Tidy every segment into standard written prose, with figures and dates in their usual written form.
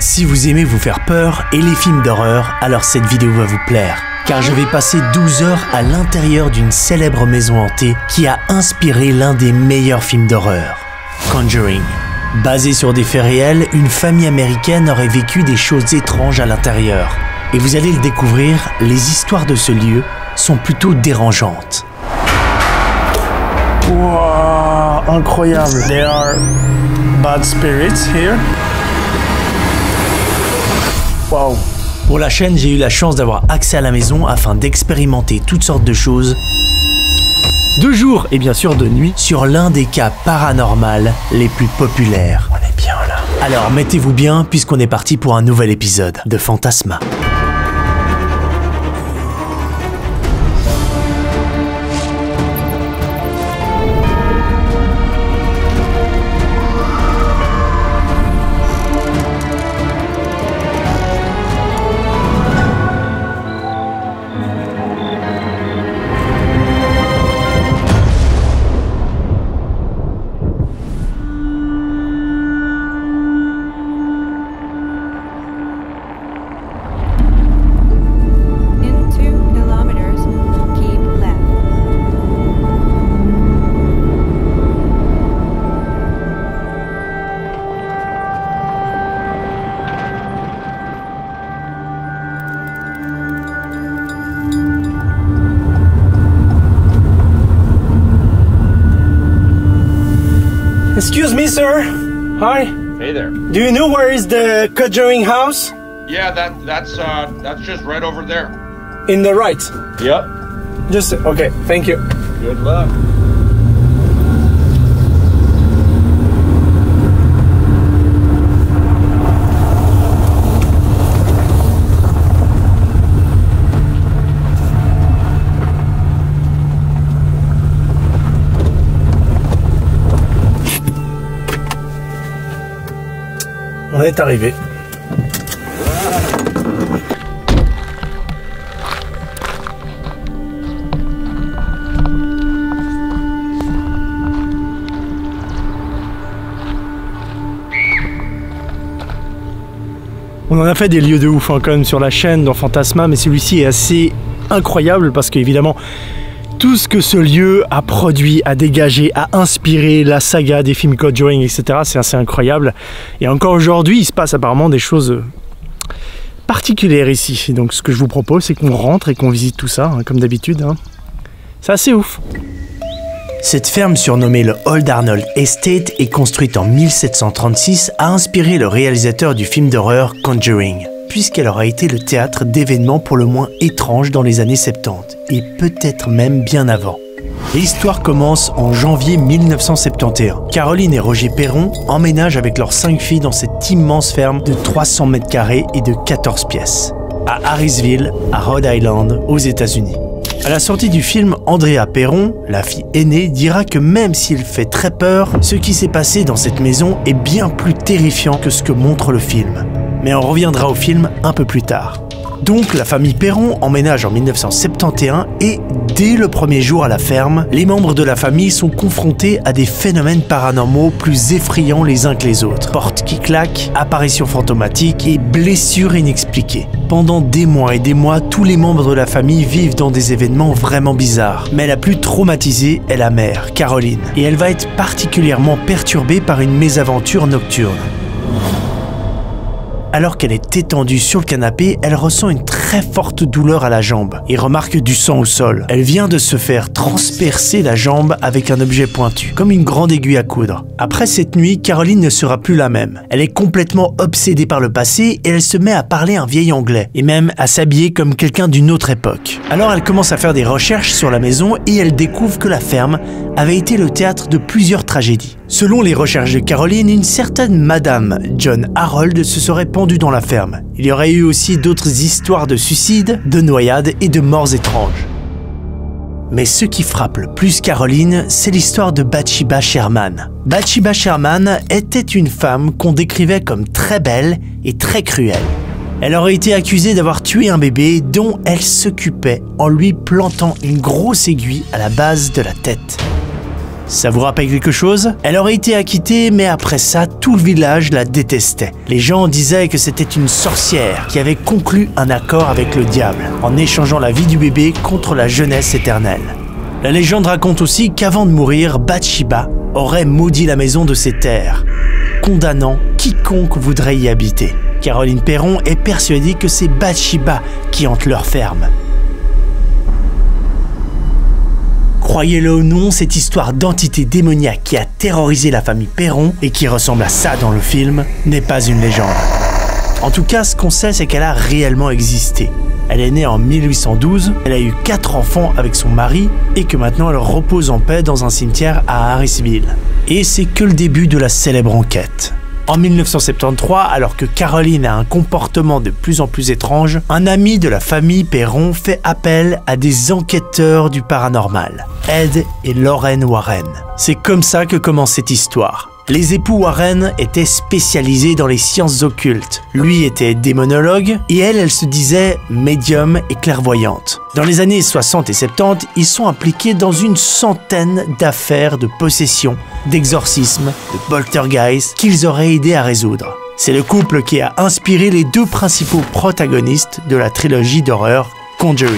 Si vous aimez vous faire peur et les films d'horreur, alors cette vidéo va vous plaire. Car je vais passer 12 heures à l'intérieur d'une célèbre maison hantée qui a inspiré l'un des meilleurs films d'horreur, Conjuring. Basé sur des faits réels, une famille américaine aurait vécu des choses étranges à l'intérieur. Et vous allez le découvrir, les histoires de ce lieu sont plutôt dérangeantes. Wow, incroyable. There are bad spirits here. Wow. Pour la chaîne, j'ai eu la chance d'avoir accès à la maison afin d'expérimenter toutes sortes de choses, de jour et bien sûr de nuit, sur l'un des cas paranormaux les plus populaires. On est bien là. Alors mettez-vous bien puisqu'on est parti pour un nouvel épisode de Fantasma. Excuse me, sir. Hi. Hey there. Do you know where is the Conjuring house? Yeah, that's just right over there. In the right. Yep. Just okay. Thank you. Good luck. On est arrivé. On en a fait des lieux de ouf hein, quand même sur la chaîne dans Fantasma, mais celui-ci est assez incroyable parce qu'évidemment tout ce que ce lieu a produit, a dégagé, a inspiré la saga des films Conjuring, etc. C'est assez incroyable. Et encore aujourd'hui, il se passe apparemment des choses particulières ici. Et donc ce que je vous propose, c'est qu'on rentre et qu'on visite tout ça, hein, comme d'habitude. Hein. C'est assez ouf. Cette ferme surnommée le Old Arnold Estate et construite en 1736 a inspiré le réalisateur du film d'horreur Conjuring, puisqu'elle aura été le théâtre d'événements pour le moins étranges dans les années 70, et peut-être même bien avant. L'histoire commence en janvier 1971. Caroline et Roger Perron emménagent avec leurs 5 filles dans cette immense ferme de 300 mètres carrés et de 14 pièces, à Harrisville, à Rhode Island, aux États-Unis. À la sortie du film, Andrea Perron, la fille aînée, dira que même s'il fait très peur, ce qui s'est passé dans cette maison est bien plus terrifiant que ce que montre le film. Mais on reviendra au film un peu plus tard. Donc la famille Perron emménage en 1971 et dès le premier jour à la ferme, les membres de la famille sont confrontés à des phénomènes paranormaux plus effrayants les uns que les autres. Portes qui claquent, apparitions fantomatiques et blessures inexpliquées. Pendant des mois et des mois, tous les membres de la famille vivent dans des événements vraiment bizarres. Mais la plus traumatisée est la mère, Caroline, et elle va être particulièrement perturbée par une mésaventure nocturne. Alors qu'elle est étendue sur le canapé, elle ressent une très forte douleur à la jambe et remarque du sang au sol. Elle vient de se faire transpercer la jambe avec un objet pointu, comme une grande aiguille à coudre. Après cette nuit, Caroline ne sera plus la même. Elle est complètement obsédée par le passé et elle se met à parler un vieil anglais, et même à s'habiller comme quelqu'un d'une autre époque. Alors elle commence à faire des recherches sur la maison et elle découvre que la ferme avait été le théâtre de plusieurs tragédies. Selon les recherches de Caroline, une certaine Madame John Harold se serait pendue dans la ferme. Il y aurait eu aussi d'autres histoires de suicides, de noyades et de morts étranges. Mais ce qui frappe le plus Caroline, c'est l'histoire de Bathsheba Sherman. Bathsheba Sherman était une femme qu'on décrivait comme très belle et très cruelle. Elle aurait été accusée d'avoir tué un bébé dont elle s'occupait en lui plantant une grosse aiguille à la base de la tête. Ça vous rappelle quelque chose? Elle aurait été acquittée, mais après ça, tout le village la détestait. Les gens disaient que c'était une sorcière qui avait conclu un accord avec le diable, en échangeant la vie du bébé contre la jeunesse éternelle. La légende raconte aussi qu'avant de mourir, Bathsheba aurait maudit la maison de ses terres, condamnant quiconque voudrait y habiter. Caroline Perron est persuadée que c'est Bathsheba qui hante leur ferme. Croyez-le ou non, cette histoire d'entité démoniaque qui a terrorisé la famille Perron et qui ressemble à ça dans le film n'est pas une légende. En tout cas, ce qu'on sait, c'est qu'elle a réellement existé. Elle est née en 1812, elle a eu 4 enfants avec son mari et que maintenant elle repose en paix dans un cimetière à Harrisville. Et c'est que le début de la célèbre enquête. En 1973, alors que Caroline a un comportement de plus en plus étrange, un ami de la famille Perron fait appel à des enquêteurs du paranormal, Ed et Lorraine Warren. C'est comme ça que commence cette histoire. Les époux Warren étaient spécialisés dans les sciences occultes. Lui était démonologue et elle se disait médium et clairvoyante. Dans les années 60 et 70, ils sont impliqués dans une centaine d'affaires de possession, d'exorcisme, de poltergeist qu'ils auraient aidé à résoudre. C'est le couple qui a inspiré les 2 principaux protagonistes de la trilogie d'horreur Conjuring.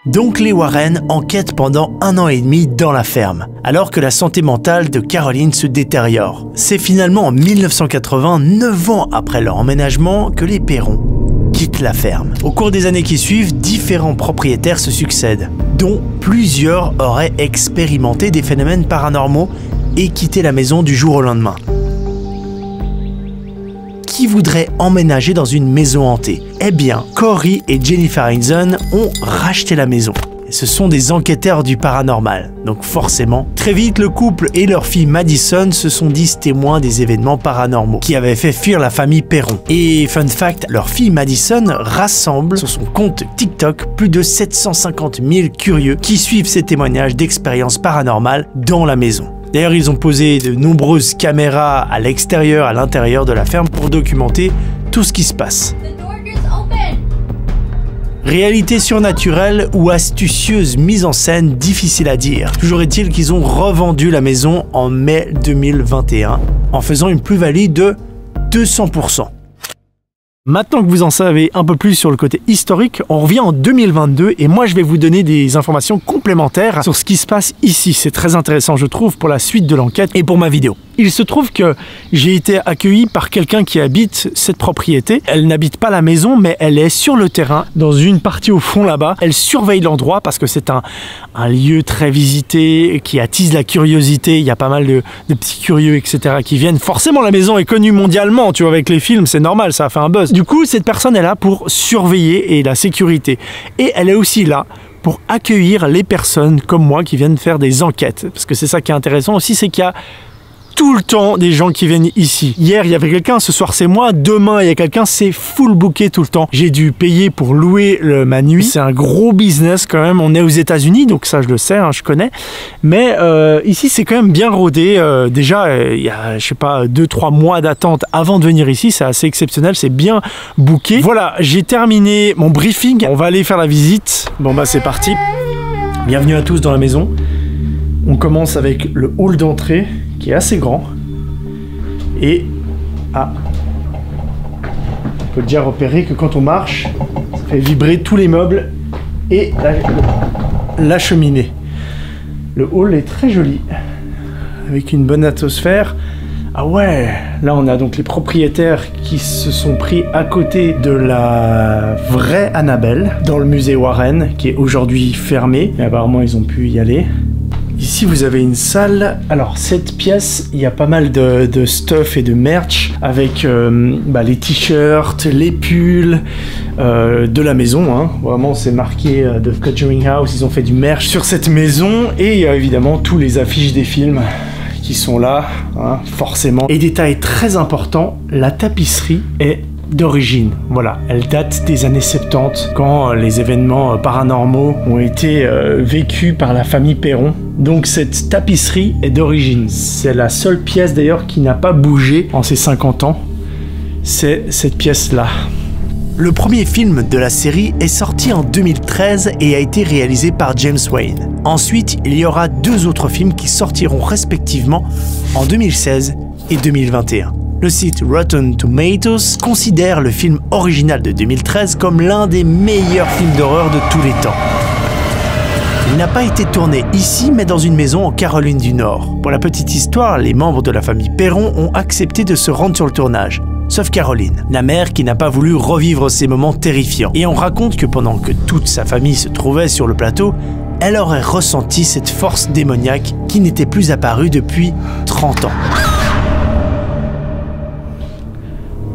Donc les Warren enquêtent pendant 1 an et demi dans la ferme, alors que la santé mentale de Caroline se détériore. C'est finalement en 1980, 9 ans après leur emménagement, que les Perron quittent la ferme. Au cours des années qui suivent, différents propriétaires se succèdent, dont plusieurs auraient expérimenté des phénomènes paranormaux et quitté la maison du jour au lendemain. Qui voudrait emménager dans une maison hantée? Eh bien, Corey et Jennifer Hinson ont racheté la maison. Ce sont des enquêteurs du paranormal, donc forcément, très vite le couple et leur fille Madison se sont dit témoins des événements paranormaux qui avaient fait fuir la famille Perron. Et fun fact, leur fille Madison rassemble sur son compte TikTok plus de 750 000 curieux qui suivent ces témoignages d'expériences paranormales dans la maison. D'ailleurs, ils ont posé de nombreuses caméras à l'extérieur, à l'intérieur de la ferme pour documenter tout ce qui se passe. Réalité surnaturelle ou astucieuse mise en scène, difficile à dire. Toujours est-il qu'ils ont revendu la maison en mai 2021 en faisant une plus-value de 200%. Maintenant que vous en savez un peu plus sur le côté historique, on revient en 2022 et moi je vais vous donner des informations complémentaires sur ce qui se passe ici. C'est très intéressant je trouve pour la suite de l'enquête et pour ma vidéo. Il se trouve que j'ai été accueilli par quelqu'un qui habite cette propriété. Elle n'habite pas la maison mais elle est sur le terrain, dans une partie au fond là-bas. Elle surveille l'endroit parce que c'est un lieu très visité qui attise la curiosité. Il y a pas mal de petits curieux etc. qui viennent. Forcément la maison est connue mondialement, tu vois, avec les films, c'est normal, ça a fait un buzz. Du coup, cette personne est là pour surveiller et la sécurité. Et elle est aussi là pour accueillir les personnes comme moi qui viennent faire des enquêtes. Parce que c'est ça qui est intéressant aussi, c'est qu'il y a tout le temps des gens qui viennent ici. Hier, il y avait quelqu'un, ce soir c'est moi, demain il y a quelqu'un, c'est full booké tout le temps. J'ai dû payer pour louer ma nuit. C'est un gros business quand même. On est aux États-Unis, donc ça je le sais, hein, je connais. Mais ici c'est quand même bien rodé. Déjà, il y a, je sais pas, 2-3 mois d'attente avant de venir ici. C'est assez exceptionnel, c'est bien booké. Voilà, j'ai terminé mon briefing. On va aller faire la visite. Bon bah c'est parti. Bienvenue à tous dans la maison. On commence avec le hall d'entrée qui est assez grand et on peut déjà repérer que quand on marche ça fait vibrer tous les meubles et la cheminée. Le hall est très joli avec une bonne atmosphère. Ah ouais, là on a donc les propriétaires qui se sont pris à côté de la vraie Annabelle dans le musée Warren qui est aujourd'hui fermé, mais apparemment ils ont pu y aller. Ici vous avez une salle. Alors cette pièce, il y a pas mal de stuff et de merch avec les t-shirts, les pulls de la maison, hein. Vraiment c'est marqué The Conjuring House, ils ont fait du merch sur cette maison. Et il y a évidemment tous les affiches des films qui sont là, hein, forcément. Et détail très important, la tapisserie est d'origine. Voilà, elle date des années 70 quand les événements paranormaux ont été vécus par la famille Perron. Donc cette tapisserie est d'origine. C'est la seule pièce d'ailleurs qui n'a pas bougé en ces 50 ans. C'est cette pièce-là. Le premier film de la série est sorti en 2013 et a été réalisé par James Wan. Ensuite, il y aura 2 autres films qui sortiront respectivement en 2016 et 2021. Le site Rotten Tomatoes considère le film original de 2013 comme l'un des meilleurs films d'horreur de tous les temps. Il n'a pas été tourné ici, mais dans une maison en Caroline du Nord. Pour la petite histoire, les membres de la famille Perron ont accepté de se rendre sur le tournage. Sauf Caroline, la mère qui n'a pas voulu revivre ces moments terrifiants. Et on raconte que pendant que toute sa famille se trouvait sur le plateau, elle aurait ressenti cette force démoniaque qui n'était plus apparue depuis 30 ans.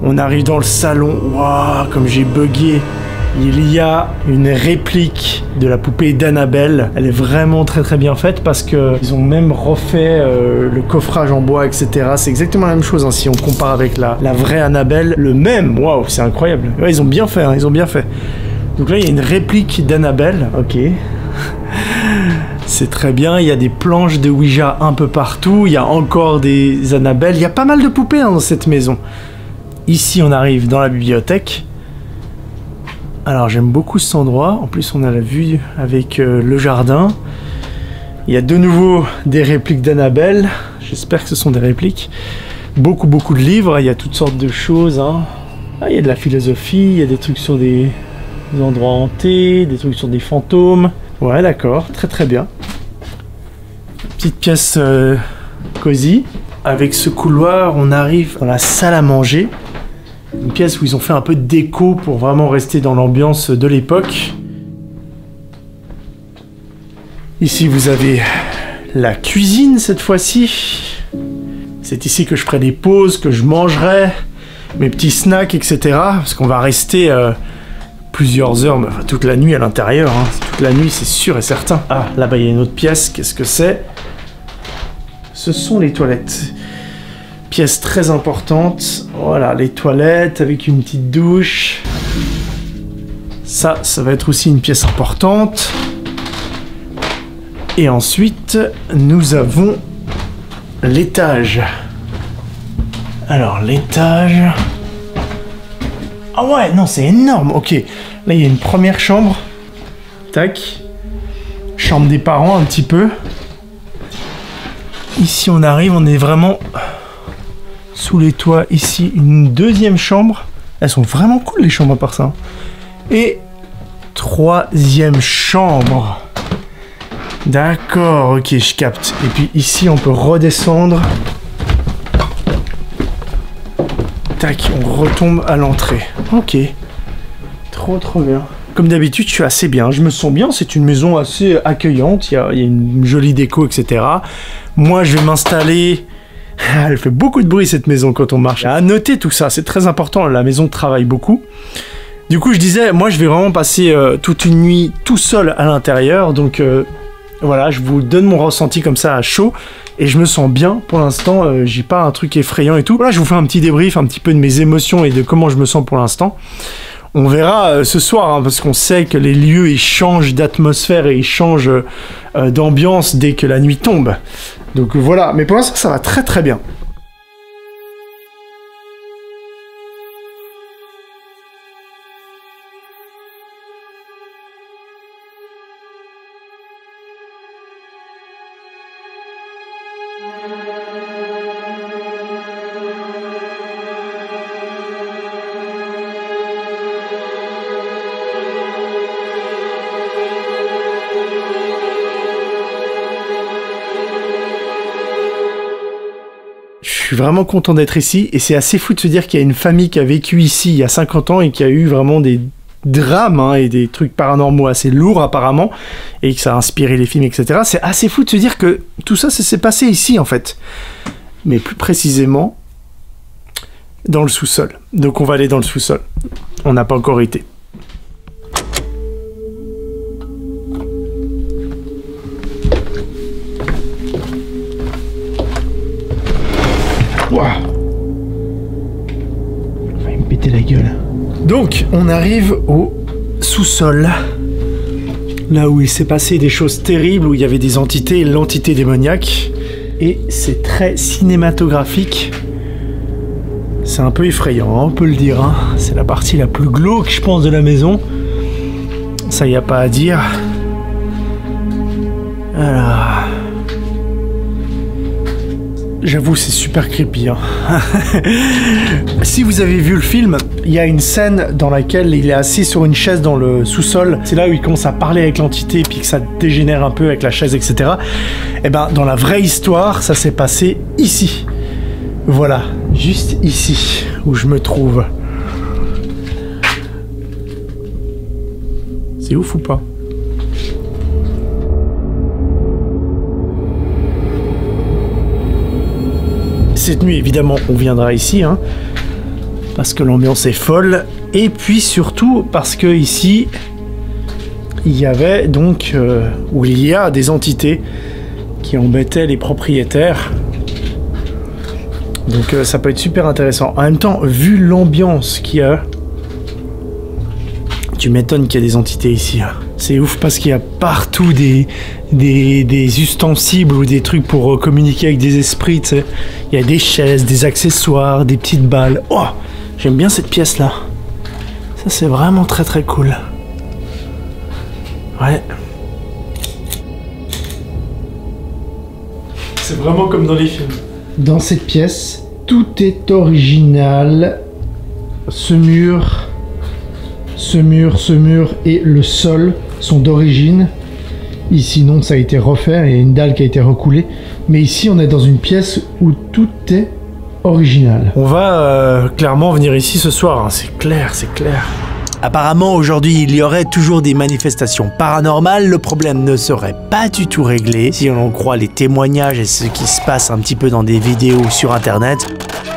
On arrive dans le salon, waouh, comme j'ai bugué. Il y a une réplique de la poupée d'Annabelle. Elle est vraiment très bien faite parce qu'ils ont même refait le coffrage en bois, etc. C'est exactement la même chose hein, si on compare avec la vraie Annabelle. Le même, waouh, c'est incroyable. Ouais, ils ont bien fait, hein, ils ont bien fait. Donc là, il y a une réplique d'Annabelle, ok. C'est très bien, il y a des planches de Ouija un peu partout, il y a encore des Annabelle. Il y a pas mal de poupées hein, dans cette maison. Ici, on arrive dans la bibliothèque. Alors j'aime beaucoup cet endroit, en plus on a la vue avec le jardin. Il y a de nouveau des répliques d'Annabelle, j'espère que ce sont des répliques. Beaucoup de livres, il y a toutes sortes de choses. Hein. Ah, il y a de la philosophie, il y a des trucs sur des endroits hantés, des trucs sur des fantômes. Ouais d'accord, très bien. Petite pièce cosy. Avec ce couloir, on arrive dans la salle à manger. Une pièce où ils ont fait un peu de déco pour vraiment rester dans l'ambiance de l'époque. Ici, vous avez la cuisine cette fois-ci. C'est ici que je ferai des pauses, que je mangerai mes petits snacks, etc. Parce qu'on va rester plusieurs heures, enfin, toute la nuit à l'intérieur. Hein. Toute la nuit, c'est sûr et certain. Ah, là-bas, il y a une autre pièce. Qu'est-ce que c'est? Ce sont les toilettes. Pièce très importante, voilà les toilettes avec une petite douche. Ça va être aussi une pièce importante. Et ensuite, nous avons l'étage. Alors l'étage... Ah ouais, non c'est énorme, ok. Là il y a une première chambre. Tac. Chambre des parents un petit peu. Ici on arrive, on est vraiment... sous les toits, ici, une deuxième chambre. Elles sont vraiment cool, les chambres, à part ça. Et troisième chambre. D'accord, ok, je capte. Et puis ici, on peut redescendre. Tac, on retombe à l'entrée. Ok. Trop bien. Comme d'habitude, je suis assez bien. Je me sens bien. C'est une maison assez accueillante. Il y a une jolie déco, etc. Moi, je vais m'installer... Elle fait beaucoup de bruit cette maison quand on marche. À noter tout ça, c'est très important, la maison travaille beaucoup. Du coup je disais, moi je vais vraiment passer toute une nuit tout seul à l'intérieur. Donc voilà, je vous donne mon ressenti comme ça à chaud. Et je me sens bien pour l'instant, j'ai pas un truc effrayant et tout. Voilà, je vous fais un petit débrief un petit peu de mes émotions et de comment je me sens pour l'instant. On verra ce soir, hein, parce qu'on sait que les lieux ils changent d'atmosphère et ils changent d'ambiance dès que la nuit tombe. Donc voilà, mais pour l'instant ça va très bien. Je suis vraiment content d'être ici et c'est assez fou de se dire qu'il y a une famille qui a vécu ici il y a 50 ans et qui a eu vraiment des drames hein, et des trucs paranormaux assez lourds apparemment et que ça a inspiré les films, etc. C'est assez fou de se dire que tout ça s'est passé ici en fait. Mais plus précisément dans le sous-sol. Donc on va aller dans le sous-sol. On n'a pas encore été. Waouh. Il va me péter la gueule. Donc, on arrive au sous-sol. Là où il s'est passé des choses terribles, où il y avait des entités, l'entité démoniaque. Et c'est très cinématographique. C'est un peu effrayant, hein, on peut le dire. Hein. C'est la partie la plus glauque, je pense, de la maison. Ça, y a pas à dire. Alors... J'avoue, c'est super creepy. Hein. Si vous avez vu le film, il y a une scène dans laquelle il est assis sur une chaise dans le sous-sol. C'est là où il commence à parler avec l'entité, puis que ça dégénère un peu avec la chaise, etc. Et ben, dans la vraie histoire, ça s'est passé ici. Voilà, juste ici, où je me trouve. C'est ouf ou pas ? Cette nuit, évidemment, on viendra ici, hein, parce que l'ambiance est folle, et puis surtout parce que ici, il y avait donc, ou il y a des entités qui embêtaient les propriétaires. Donc ça peut être super intéressant. En même temps, vu l'ambiance qu'il y a, tu m'étonnes qu'il y a des entités ici. Hein. C'est ouf parce qu'il y a partout des ustensiles ou des trucs pour communiquer avec des esprits, tu sais. Il y a des chaises, des accessoires, des petites balles. Oh, j'aime bien cette pièce-là. Ça, c'est vraiment très très cool. Ouais. C'est vraiment comme dans les films. Dans cette pièce, tout est original. Ce mur et le sol sont d'origine. Ici, non, ça a été refait, il y a une dalle qui a été recoulée. Mais ici, on est dans une pièce où tout est original. On va clairement venir ici ce soir, hein. C'est clair, c'est clair. Apparemment, aujourd'hui, il y aurait toujours des manifestations paranormales. Le problème ne serait pas du tout réglé si on en croit les témoignages et ce qui se passe un petit peu dans des vidéos sur Internet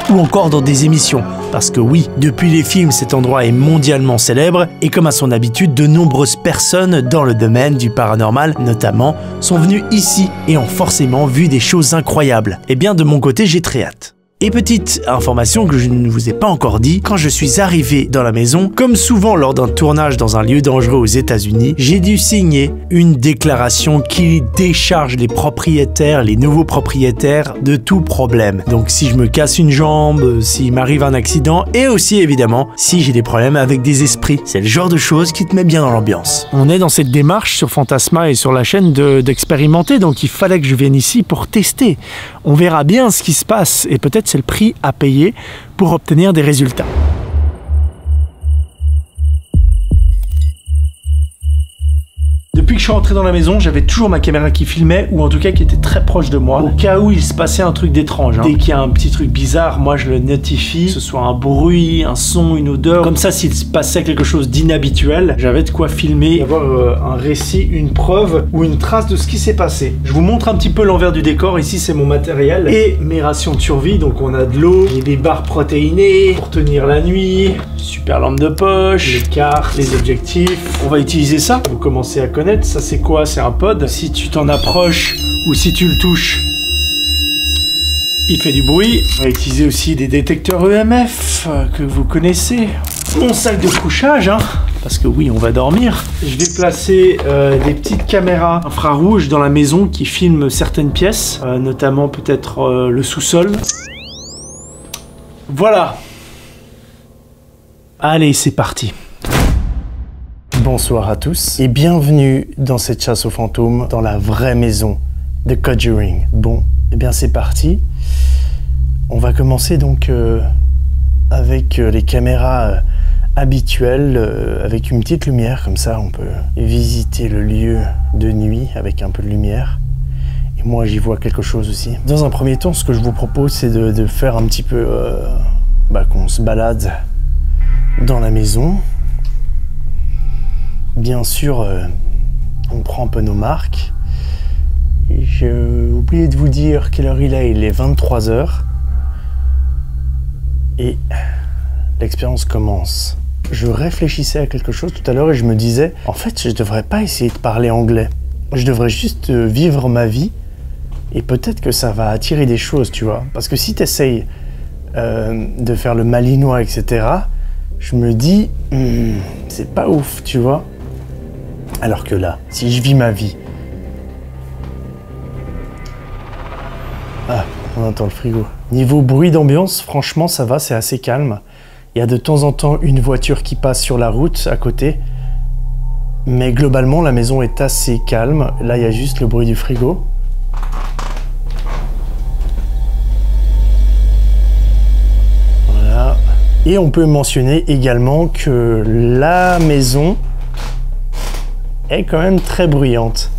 ou encore dans des émissions. Parce que oui, depuis les films, cet endroit est mondialement célèbre et comme à son habitude, de nombreuses personnes dans le domaine du paranormal, notamment, sont venues ici et ont forcément vu des choses incroyables. Et bien de mon côté, j'ai très hâte. Et petite information que je ne vous ai pas encore dit, quand je suis arrivé dans la maison, comme souvent lors d'un tournage dans un lieu dangereux aux États-Unis, j'ai dû signer une déclaration qui décharge les propriétaires, les nouveaux propriétaires de tout problème. Donc si je me casse une jambe, s'il m'arrive un accident et aussi évidemment si j'ai des problèmes avec des esprits. C'est le genre de choses qui te met bien dans l'ambiance. On est dans cette démarche sur Fantasma et sur la chaîne d'expérimenter, donc il fallait que je vienne ici pour tester. On verra bien ce qui se passe et peut-être c'est le prix à payer pour obtenir des résultats. Depuis que je suis rentré dans la maison, j'avais toujours ma caméra qui filmait, ou en tout cas qui était très proche de moi, au cas où il se passait un truc d'étrange. Hein. Dès qu'il y a un petit truc bizarre, moi je le notifie, que ce soit un bruit, un son, une odeur. Comme ça, s'il se passait quelque chose d'inhabituel, j'avais de quoi filmer, avoir un récit, une preuve ou une trace de ce qui s'est passé. Je vous montre un petit peu l'envers du décor. Ici, c'est mon matériel et mes rations de survie. Donc on a de l'eau, des barres protéinées pour tenir la nuit, super lampe de poche, les cartes, les objectifs. On va utiliser ça. Vous commencez à connaître. Ça c'est quoi? C'est un pod. Si tu t'en approches ou si tu le touches, il fait du bruit. On va utiliser aussi des détecteurs EMF que vous connaissez. Mon sac de couchage, hein, parce que oui, on va dormir. Je vais placer des petites caméras infrarouges dans la maison qui filment certaines pièces, notamment peut-être le sous-sol. Voilà. Allez, c'est parti. Bonsoir à tous et bienvenue dans cette chasse aux fantômes dans la vraie maison de Conjuring. Bon, et bien c'est parti. On va commencer donc avec les caméras habituelles, avec une petite lumière, comme ça on peut visiter le lieu de nuit avec un peu de lumière. Et moi j'y vois quelque chose aussi. Dans un premier temps, ce que je vous propose c'est de faire un petit peu qu'on se balade dans la maison. Bien sûr, on prend un peu nos marques. J'ai oublié de vous dire quelle heure il est. Il est 23 h. Et l'expérience commence. Je réfléchissais à quelque chose tout à l'heure et je me disais, en fait, je devrais pas essayer de parler anglais. Je devrais juste vivre ma vie et peut-être que ça va attirer des choses, tu vois. Parce que si tu essayes de faire le malinois, etc., je me dis, c'est pas ouf, tu vois. Alors que là, si je vis ma vie... Ah, on entend le frigo. Niveau bruit d'ambiance, franchement ça va, c'est assez calme. Il y a de temps en temps une voiture qui passe sur la route à côté. Mais globalement la maison est assez calme. Là il y a juste le bruit du frigo. Voilà. Et on peut mentionner également que la maison est quand même très bruyante.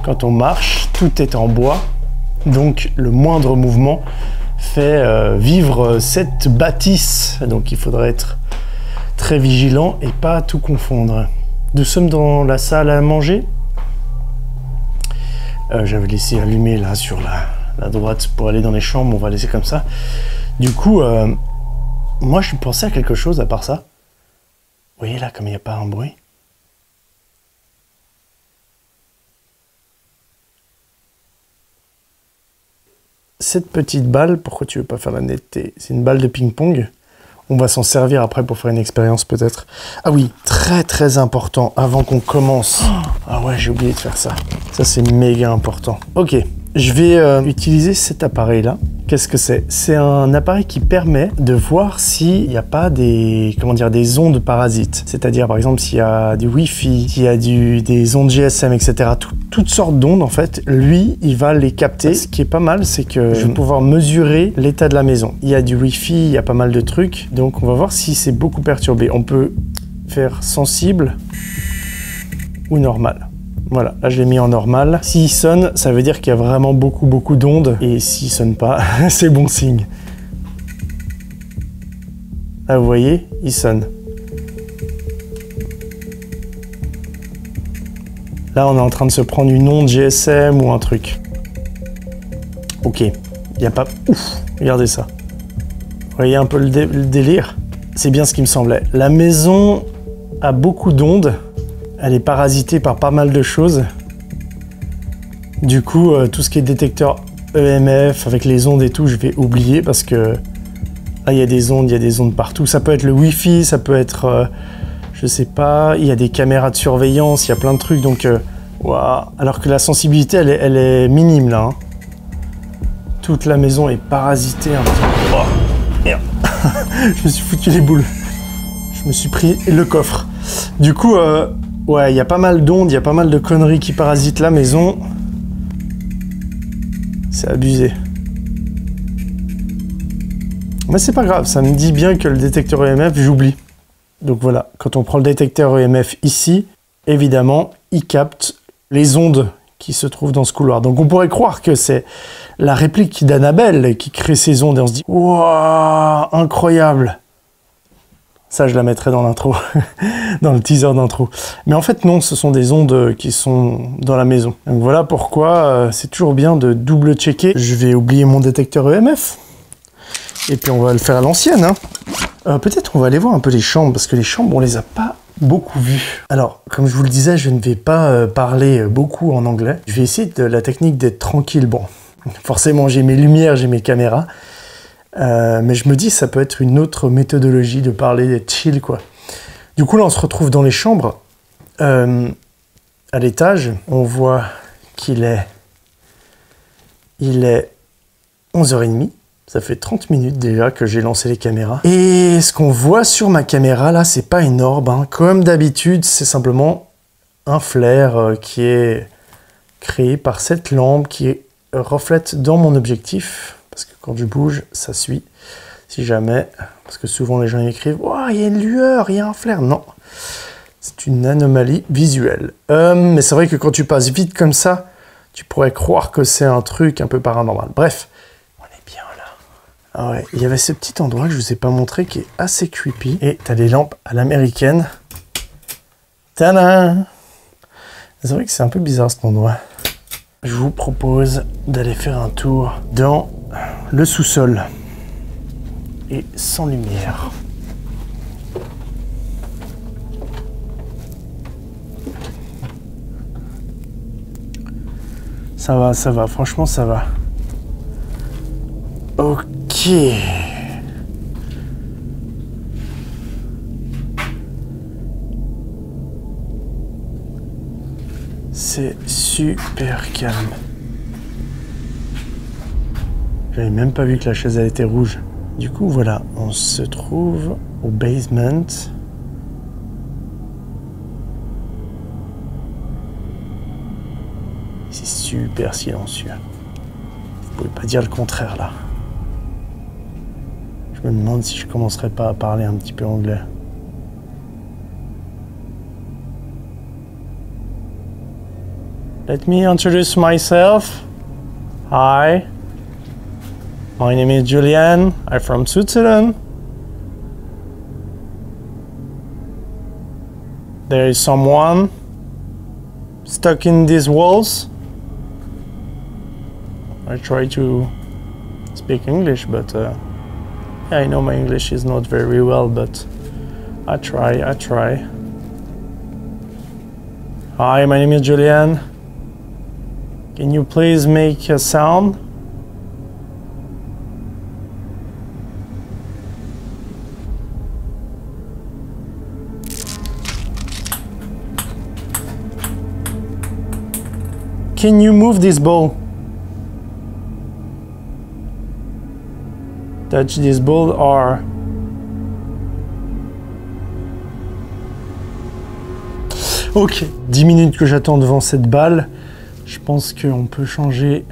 Quand on marche, tout est en bois. Donc le moindre mouvement fait vivre cette bâtisse. Donc il faudrait être très vigilant et pas tout confondre. Nous sommes dans la salle à manger. J'avais laissé allumer là sur la droite pour aller dans les chambres. On va laisser comme ça. Du coup, moi je pensais à quelque chose à part ça. Vous voyez là comme il n'y a pas un bruit. Cette petite balle, pourquoi tu veux pas faire la netteté? C'est une balle de ping-pong. On va s'en servir après pour faire une expérience peut-être. Ah oui, très très important avant qu'on commence. Ah ouais, j'ai oublié de faire ça. Ça c'est méga important. Ok, je vais utiliser cet appareil-là. Qu'est-ce que c'est? C'est un appareil qui permet de voir s'il n'y a pas des, comment dire, des ondes parasites. C'est-à-dire par exemple s'il y a du Wi-Fi, s'il y a des ondes GSM, etc. Toutes sortes d'ondes en fait, lui, il va les capter. Ce qui est pas mal, c'est que je vais pouvoir mesurer l'état de la maison. Il y a du Wi-Fi, il y a pas mal de trucs. Donc on va voir si c'est beaucoup perturbé. On peut faire sensible ou normal. Voilà, là je l'ai mis en normal. S'il sonne, ça veut dire qu'il y a vraiment beaucoup d'ondes. Et s'il sonne pas, c'est bon signe. Là vous voyez, il sonne. Là on est en train de se prendre une onde GSM ou un truc. Ok, il n'y a pas... Ouf, regardez ça. Vous voyez un peu le délire? C'est bien ce qui me semblait. La maison a beaucoup d'ondes. Elle est parasitée par pas mal de choses. Du coup, tout ce qui est détecteur EMF avec les ondes et tout, je vais oublier parce que là, il y a des ondes partout. Ça peut être le Wi-Fi, ça peut être, je sais pas, il y a des caméras de surveillance, il y a plein de trucs. Donc, wow. Alors que la sensibilité, elle est minime là. Hein. Toute la maison est parasitée un petit peu. Oh, merde. Je me suis foutu les boules. Je me suis pris le coffre. Du coup, ouais, il y a pas mal d'ondes, il y a pas mal de conneries qui parasitent la maison. C'est abusé. Mais c'est pas grave, ça me dit bien que le détecteur EMF, j'oublie. Donc voilà, quand on prend le détecteur EMF ici, évidemment, il capte les ondes qui se trouvent dans ce couloir. Donc on pourrait croire que c'est la réplique d'Annabelle qui crée ces ondes et on se dit « Waouh, incroyable !» Ça, je la mettrai dans l'intro, dans le teaser d'intro. Mais en fait, non, ce sont des ondes qui sont dans la maison. Donc voilà pourquoi c'est toujours bien de double-checker. Je vais oublier mon détecteur EMF. Et puis on va le faire à l'ancienne. Hein. Peut-être on va aller voir un peu les chambres, parce que les chambres, on les a pas beaucoup vues. Alors, comme je vous le disais, je ne vais pas parler beaucoup en anglais. Je vais essayer de la technique d'être tranquille. Bon, forcément, j'ai mes lumières, j'ai mes caméras. Mais je me dis ça peut être une autre méthodologie de parler, d'être chill quoi. Du coup là on se retrouve dans les chambres. À l'étage, on voit qu'il est 11h30. Ça fait 30 minutes déjà que j'ai lancé les caméras. Et ce qu'on voit sur ma caméra là, c'est pas énorme. Hein. Comme d'habitude, c'est simplement un flair qui est créé par cette lampe qui reflète dans mon objectif. Parce que quand je bouge, ça suit. Si jamais, parce que souvent les gens y écrivent « Oh, il y a une lueur, il y a un flair ». Non, c'est une anomalie visuelle. Mais c'est vrai que quand tu passes vite comme ça, tu pourrais croire que c'est un truc un peu paranormal. Bref, on est bien là. Ah ouais, il y avait ce petit endroit que je ne vous ai pas montré qui est assez creepy. Et tu as les lampes à l'américaine. Tadam! C'est vrai que c'est un peu bizarre cet endroit. Je vous propose d'aller faire un tour dans le sous-sol et sans lumière. Ça va, franchement ça va. Ok. C'est super calme. J'avais même pas vu que la chaise elle était rouge. Du coup, voilà, on se trouve au basement. C'est super silencieux. Vous pouvez pas dire le contraire là. Je me demande si je commencerai pas à parler un petit peu anglais. Let me introduce myself. Hi. My name is Julian. I'm from Switzerland. There is someone stuck in these walls. I try to speak English, but yeah, I know my English is not very well, but I try. Hi, my name is Julian. Can you please make a sound? Can you move this ball? Touch this ball or... Ok, 10 minutes que j'attends devant cette balle. Je pense qu'on peut changer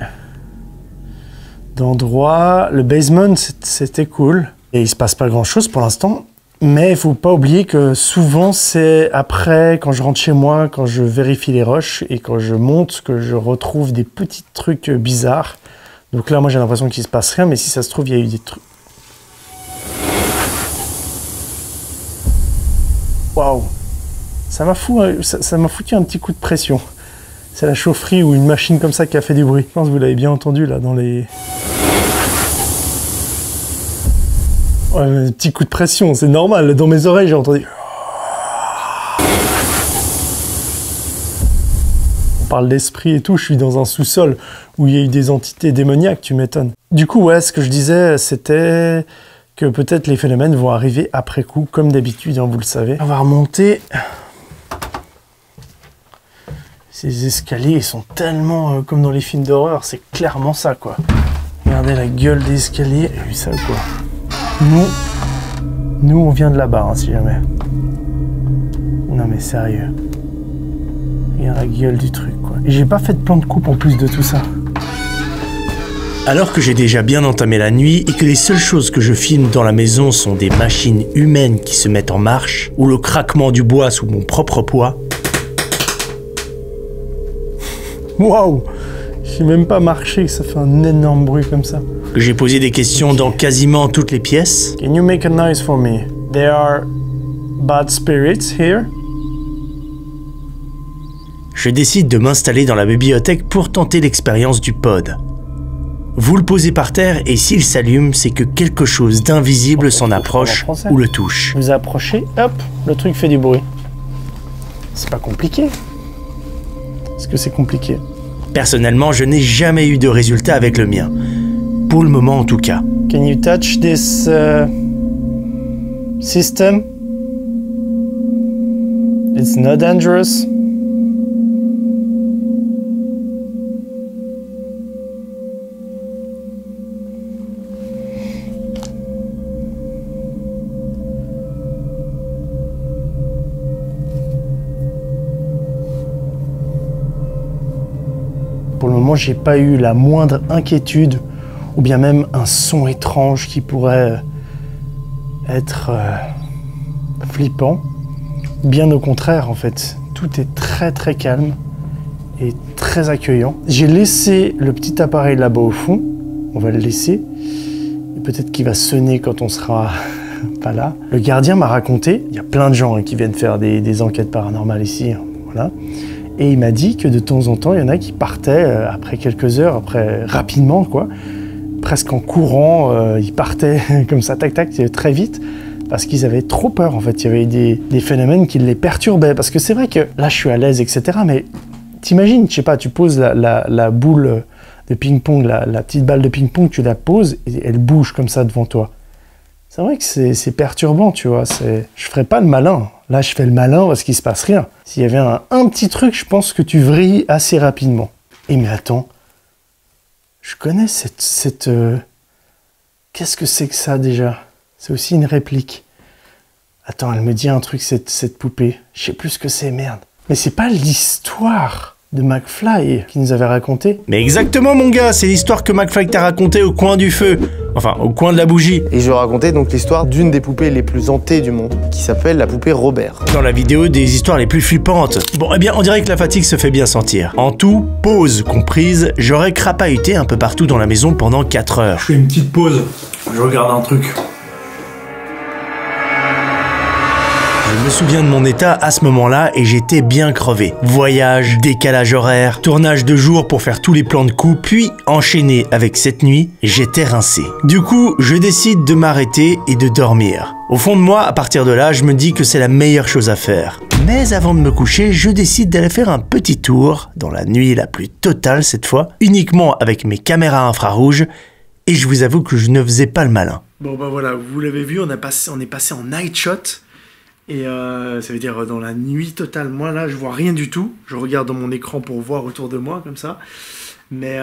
d'endroit. Le basement, c'était cool. Et il se passe pas grand chose pour l'instant. Mais il faut pas oublier que souvent c'est après, quand je rentre chez moi, quand je vérifie les roches et quand je monte, que je retrouve des petits trucs bizarres. Donc là, moi j'ai l'impression qu'il se passe rien, mais si ça se trouve, il y a eu des trucs. Waouh! Ça m'a foutu un petit coup de pression. C'est la chaufferie ou une machine comme ça qui a fait du bruit. Je pense que vous l'avez bien entendu là dans les... Ouais, un petit coup de pression, c'est normal. Dans mes oreilles, j'ai entendu... On parle d'esprit et tout, je suis dans un sous-sol où il y a eu des entités démoniaques, tu m'étonnes. Du coup, ouais, ce que je disais, c'était que peut-être les phénomènes vont arriver après coup, comme d'habitude, hein, vous le savez. On va remonter... Ces escaliers, ils sont tellement comme dans les films d'horreur, c'est clairement ça, quoi. Regardez la gueule des escaliers, vous avez vu ça ou quoi? Nous, on vient de là-bas, hein, si jamais. Non mais sérieux. Regarde la gueule du truc, quoi. Et j'ai pas fait de plan de coupe en plus de tout ça. Alors que j'ai déjà bien entamé la nuit et que les seules choses que je filme dans la maison sont des machines humaines qui se mettent en marche, ou le craquement du bois sous mon propre poids... Waouh! J'ai même pas marché, ça fait un énorme bruit comme ça. J'ai posé des questions dans quasiment toutes les pièces. Can you make a noise for me? There are bad spirits here. Je décide de m'installer dans la bibliothèque pour tenter l'expérience du pod. Vous le posez par terre et s'il s'allume, c'est que quelque chose d'invisible s'en approche ou le touche. Vous approchez, hop, le truc fait du bruit. C'est pas compliqué. Est-ce que c'est compliqué? Personnellement, je n'ai jamais eu de résultat avec le mien. Pour le moment, en tout cas. Can you touch this system? It's not dangerous. Pour le moment, j'ai pas eu la moindre inquiétude ou bien même un son étrange qui pourrait être flippant. Bien au contraire, en fait, tout est très très calme et très accueillant. J'ai laissé le petit appareil là-bas au fond, on va le laisser, et peut-être qu'il va sonner quand on sera pas là. Le gardien m'a raconté, il y a plein de gens qui viennent faire des enquêtes paranormales ici, voilà. Et il m'a dit que de temps en temps, il y en a qui partaient après quelques heures, après rapidement, quoi, presque en courant, ils partaient comme ça, tac, tac, très vite, parce qu'ils avaient trop peur, en fait. Il y avait des phénomènes qui les perturbaient. Parce que c'est vrai que là, je suis à l'aise, etc. Mais t'imagines, je sais pas, tu poses la boule de ping-pong, la petite balle de ping-pong, tu la poses et elle bouge comme ça devant toi. C'est vrai que c'est perturbant, tu vois. Je ferais pas le malin. Là, je fais le malin parce qu'il se passe rien. S'il y avait un petit truc, je pense que tu vrilles assez rapidement. Et mais attends, je connais cette Qu'est-ce que c'est que ça déjà? C'est aussi une réplique. Attends, elle me dit un truc, cette poupée. Je sais plus ce que c'est, merde. Mais c'est pas l'histoire de McFly qui nous avait raconté? Mais exactement, mon gars, c'est l'histoire que McFly t'a racontée au coin du feu. Enfin, au coin de la bougie. Et je racontais donc l'histoire d'une des poupées les plus hantées du monde, qui s'appelle la poupée Robert. Dans la vidéo des histoires les plus flippantes. Bon, eh bien, on dirait que la fatigue se fait bien sentir. En tout, pause comprise, j'aurais crapahuté un peu partout dans la maison pendant 4 heures. Je fais une petite pause, je regarde un truc. Je me souviens de mon état à ce moment-là et j'étais bien crevé. Voyage, décalage horaire, tournage de jour pour faire tous les plans de coups, puis enchaîné avec cette nuit, j'étais rincé. Du coup, je décide de m'arrêter et de dormir. Au fond de moi, à partir de là, je me dis que c'est la meilleure chose à faire. Mais avant de me coucher, je décide d'aller faire un petit tour, dans la nuit la plus totale cette fois, uniquement avec mes caméras infrarouges, et je vous avoue que je ne faisais pas le malin. Bon bah voilà, vous l'avez vu, on est passé en night shot. Et ça veut dire dans la nuit totale. Moi là, je vois rien du tout. Je regarde dans mon écran pour voir autour de moi comme ça. Mais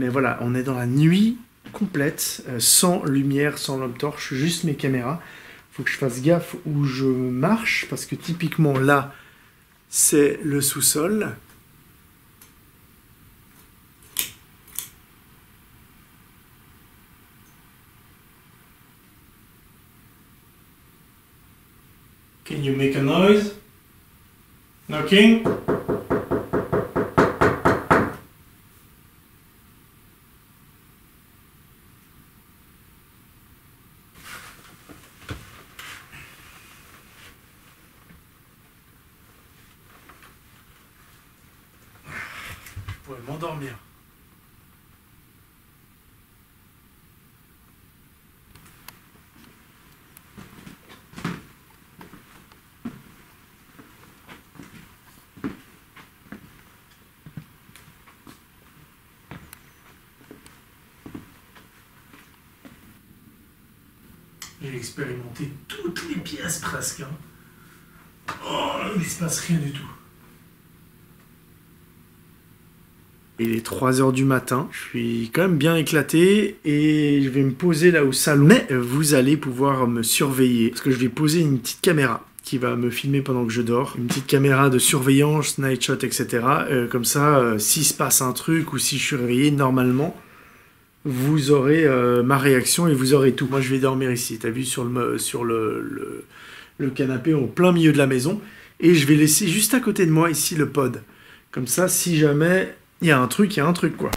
voilà, on est dans la nuit complète, sans lumière, sans lampe torche, juste mes caméras. Faut que je fasse gaffe où je marche parce que typiquement là, c'est le sous-sol. Can you make a noise? Knocking? Je pourrais m'endormir. J'ai expérimenté toutes les pièces presque. Hein. Oh, il ne se passe rien du tout. Il est 3 h du matin. Je suis quand même bien éclaté et je vais me poser là au salon. Mais vous allez pouvoir me surveiller parce que je vais poser une petite caméra qui va me filmer pendant que je dors. Une petite caméra de surveillance, night shot, etc. Comme ça, s'il se passe un truc ou si je suis réveillé, normalement, vous aurez ma réaction et vous aurez tout. Moi, je vais dormir ici. T'as vu sur le canapé au plein milieu de la maison. Et je vais laisser juste à côté de moi ici le pod. Comme ça, si jamais il y a un truc, quoi.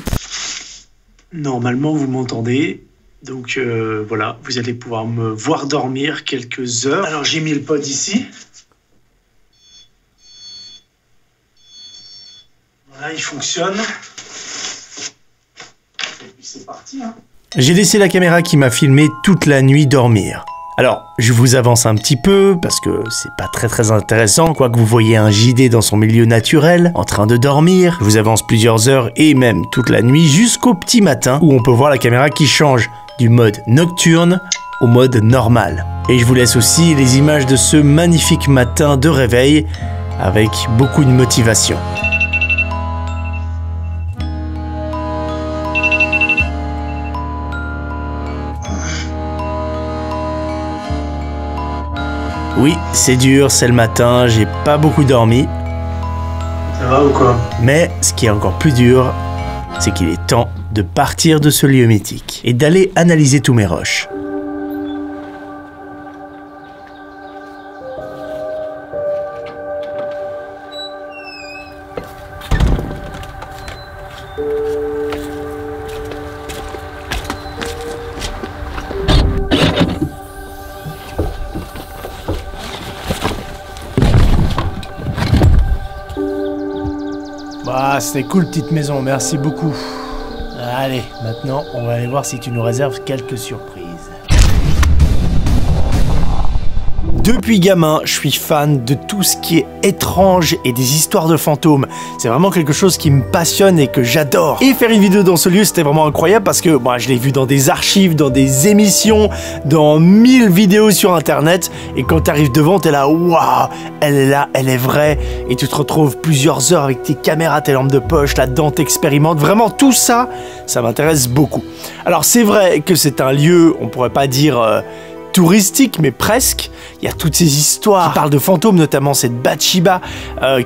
Normalement, vous m'entendez. Donc voilà, vous allez pouvoir me voir dormir quelques heures. Alors, j'ai mis le pod ici. Voilà, il fonctionne. C'est parti, hein. J'ai laissé la caméra qui m'a filmé toute la nuit dormir. Alors, je vous avance un petit peu, parce que c'est pas très intéressant, quoique vous voyez un JD dans son milieu naturel, en train de dormir. Je vous avance plusieurs heures et même toute la nuit jusqu'au petit matin, où on peut voir la caméra qui change du mode nocturne au mode normal. Et je vous laisse aussi les images de ce magnifique matin de réveil, avec beaucoup de motivation. Oui, c'est dur, c'est le matin, j'ai pas beaucoup dormi. Ça va ou quoi? Mais ce qui est encore plus dur, c'est qu'il est temps de partir de ce lieu mythique et d'aller analyser tous mes rushs. Bah, c'était cool, petite maison, merci beaucoup. Allez, maintenant, on va aller voir si tu nous réserves quelques surprises. Depuis gamin, je suis fan de tout ce qui est étrange et des histoires de fantômes. C'est vraiment quelque chose qui me passionne et que j'adore. Et faire une vidéo dans ce lieu, c'était vraiment incroyable parce que moi, je l'ai vu dans des archives, dans des émissions, dans 1000 vidéos sur internet. Et quand tu arrives devant, t'es là, waouh, elle est là, elle est vraie. Et tu te retrouves plusieurs heures avec tes caméras, tes lampes de poche, là-dedans, t'expérimentes. Vraiment, tout ça, ça m'intéresse beaucoup. Alors, c'est vrai que c'est un lieu, on pourrait pas dire touristique, mais presque. Il y a toutes ces histoires qui parlent de fantômes, notamment cette Bathsheba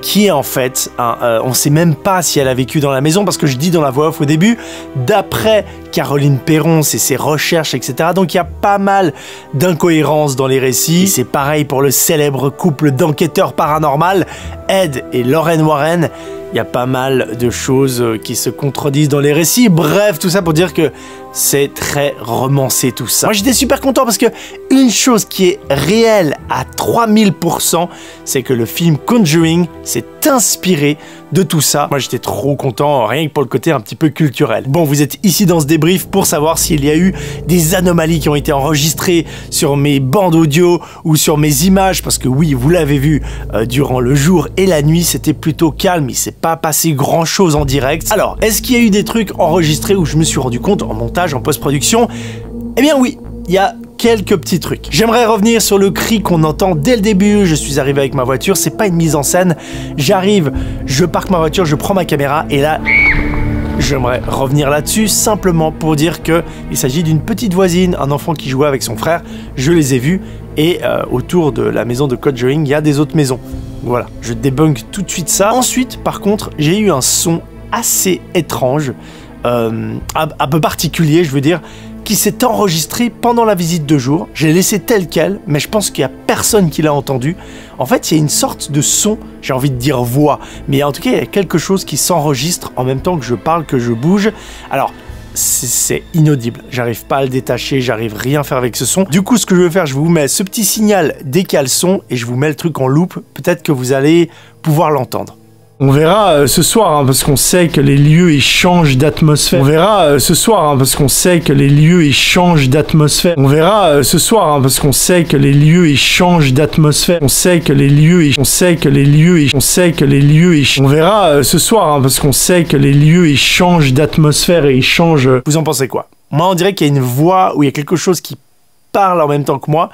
qui est en fait, on sait même pas si elle a vécu dans la maison, parce que je dis dans la voix off au début, d'après Caroline Perron, c'est ses recherches, etc. Donc il y a pas mal d'incohérences dans les récits. C'est pareil pour le célèbre couple d'enquêteurs paranormaux, Ed et Lorraine Warren. Il y a pas mal de choses qui se contredisent dans les récits. Bref, tout ça pour dire que c'est très romancé tout ça. Moi j'étais super content parce que une chose qui est réelle à 3000%, c'est que le film Conjuring s'est inspiré de tout ça. Moi j'étais trop content, rien que pour le côté un petit peu culturel. Bon, vous êtes ici dans ce débrief pour savoir s'il y a eu des anomalies qui ont été enregistrées sur mes bandes audio ou sur mes images, parce que oui, vous l'avez vu, durant le jour et la nuit, c'était plutôt calme, il s'est pas passé grand chose en direct. Alors, est-ce qu'il y a eu des trucs enregistrés où je me suis rendu compte en montage, en post-production? Eh bien oui, il y a quelques petits trucs. J'aimerais revenir sur le cri qu'on entend dès le début. Je suis arrivé avec ma voiture, c'est pas une mise en scène. J'arrive, je parque ma voiture, je prends ma caméra et là, j'aimerais revenir là-dessus simplement pour dire que il s'agit d'une petite voisine, un enfant qui jouait avec son frère. Je les ai vus et autour de la maison de Conjuring, il y a des autres maisons. Voilà, je débunk tout de suite ça. Ensuite, par contre, j'ai eu un son assez étrange, un peu particulier, je veux dire, qui s'est enregistré pendant la visite de jour. J'ai laissé tel quel, mais je pense qu'il n'y a personne qui l'a entendu. En fait, il y a une sorte de son, j'ai envie de dire voix, mais en tout cas, il y a quelque chose qui s'enregistre en même temps que je parle, que je bouge. Alors, c'est inaudible, j'arrive pas à le détacher, j'arrive rien à faire avec ce son. Du coup, ce que je vais faire, je vous mets ce petit signal décale son et je vous mets le truc en loop, peut-être que vous allez pouvoir l'entendre. On verra ce soir, hein, parce qu'on sait que les lieux ils changent d'atmosphère. On verra ce soir, hein, parce qu'on sait que les lieux ils changent d'atmosphère. On verra ce soir, hein, parce qu'on sait que les lieux ils changent d'atmosphère. On sait que les lieux ils... On sait que les lieux ils... On sait que les lieux ils... On verra ce soir, hein, parce qu'on sait que les lieux ils changent d'atmosphère et ils changent... Vous en pensez quoi? Moi, on dirait qu'il y a une voix où il y a quelque chose qui parle en même temps que moi.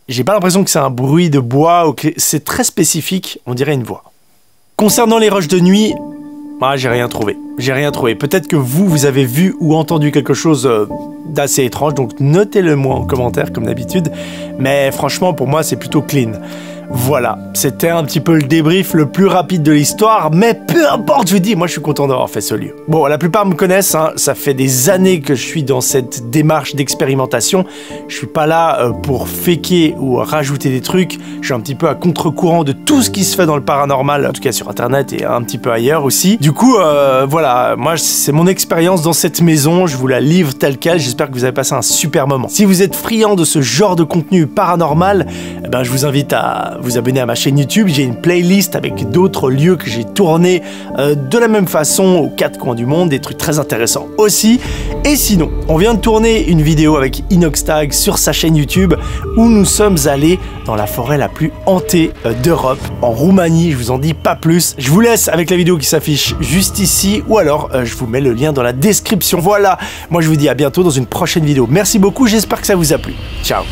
J'ai pas l'impression que c'est un bruit de bois ou que c'est très spécifique. On dirait une voix. Concernant les rushs de nuit, j'ai rien trouvé. J'ai rien trouvé. Peut-être que vous avez vu ou entendu quelque chose d'assez étrange, donc notez-le moi en commentaire comme d'habitude. Mais franchement, pour moi, c'est plutôt clean. Voilà, c'était un petit peu le débrief le plus rapide de l'histoire, mais peu importe, je vous dis, moi je suis content d'avoir fait ce lieu. Bon, la plupart me connaissent, hein, ça fait des années que je suis dans cette démarche d'expérimentation. Je suis pas là pour faker ou rajouter des trucs, je suis un petit peu à contre-courant de tout ce qui se fait dans le paranormal, en tout cas sur internet et un petit peu ailleurs aussi. Du coup, voilà, moi c'est mon expérience dans cette maison, je vous la livre telle quelle, j'espère que vous avez passé un super moment. Si vous êtes friand de ce genre de contenu paranormal, eh ben, je vous invite à vous abonner à ma chaîne YouTube. J'ai une playlist avec d'autres lieux que j'ai tournés de la même façon aux quatre coins du monde, des trucs très intéressants aussi. Et sinon, on vient de tourner une vidéo avec Inoxtag sur sa chaîne YouTube où nous sommes allés dans la forêt la plus hantée d'Europe, en Roumanie. Je vous en dis pas plus. Je vous laisse avec la vidéo qui s'affiche juste ici ou alors je vous mets le lien dans la description. Voilà, moi je vous dis à bientôt dans une prochaine vidéo. Merci beaucoup, j'espère que ça vous a plu. Ciao.